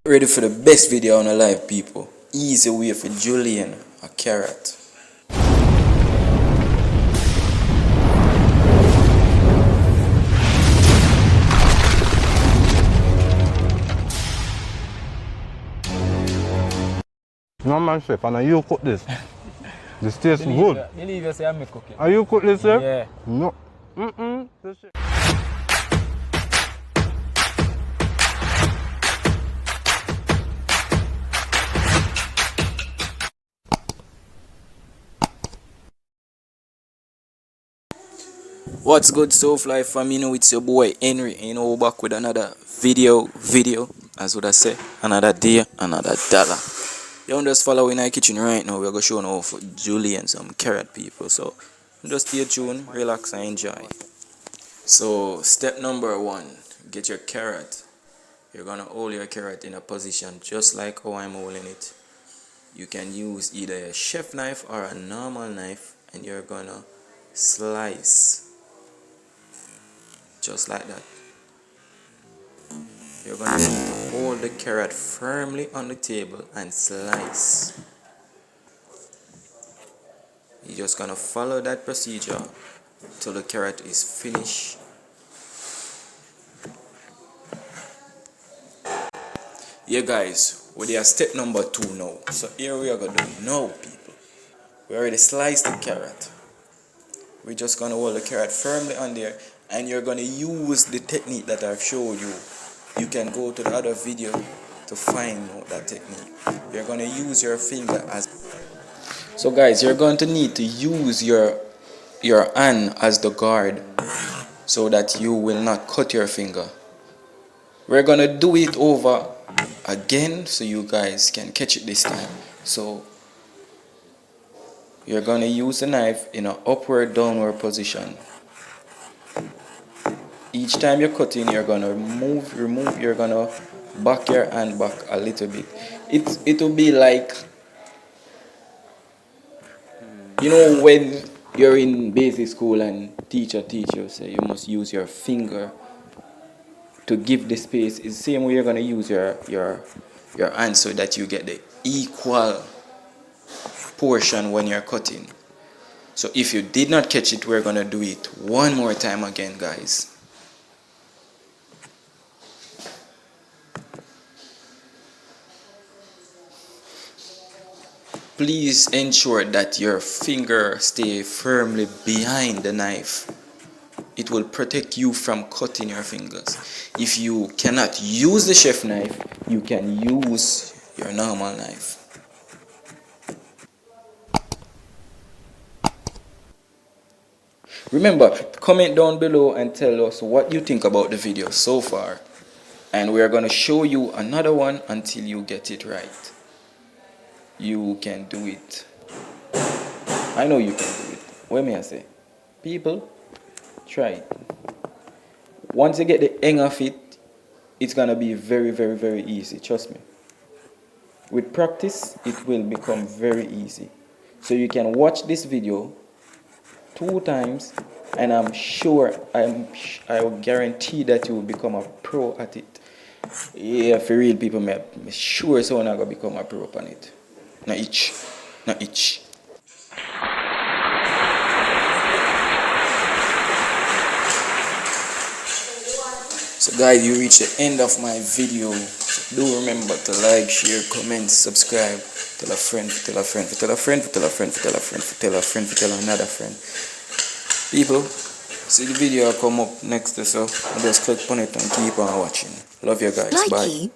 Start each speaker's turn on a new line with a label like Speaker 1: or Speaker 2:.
Speaker 1: Ready for the best video on the live, people. Easy way for julienne a carrot.
Speaker 2: No man, chef, and you cook this. This tastes good.
Speaker 3: Believe you say I'm cooking.
Speaker 2: Are you cook this, chef?
Speaker 3: Yeah.
Speaker 2: No.
Speaker 1: What's good, Soulfly fam? You know it's your boy Henry, and you know we're back with another video, as would I say, another day, another dollar. You just follow in our kitchen right now. We're gonna show you how for julienne some carrot, people. So just stay tuned, relax and enjoy. So step number 1, get your carrot. You're gonna hold your carrot in a position just like how I'm holding it. You can use either a chef knife or a normal knife, and you're gonna slice just like that. You're going to hold the carrot firmly on the table and slice. You're just going to follow that procedure till the carrot is finished. Yeah guys, we're at step number 2 now. So here we are going to do now, people. We already sliced the carrot. We're just going to hold the carrot firmly on there, and you're going to use the technique that I've showed you. You can go to the other video to find out that technique. You're going to use your finger as... So guys, you're going to need to use your hand as the guard so that you will not cut your finger. We're going to do it over again so you guys can catch it this time. So you're going to use the knife in an upward downward position. Each time you're cutting, you're going to remove, you're going to back your hand back a little bit. It will be like, you know, when you're in basic school and teacher you say you must use your finger to give the space. It's the same way you're going to use your hand so that you get the equal portion when you're cutting. So if you did not catch it, we're going to do it one more time again, guys. Please ensure that your finger stay firmly behind the knife. It will protect you from cutting your fingers. If you cannot use the chef knife, you can use your normal knife. Remember, comment down below and tell us what you think about the video so far. And we are going to show you another one until you get it right. You can do it. I know you can do it. What may I say? People, try it. Once you get the hang of it, it's going to be very, very, very easy. Trust me. With practice, it will become very easy. So you can watch this video 2 times, and I'm sure, I will guarantee that you will become a pro at it. Yeah, for real people, I'm sure someone is going to become a pro on it. Not each. So guys, you reach the end of my video. So do remember to like, share, comment, subscribe. Tell a friend, tell a friend, tell a friend, tell a friend, tell a friend, tell a friend, tell another friend. People, see the video come up next, so just click on it and keep on watching. Love you guys. Bye.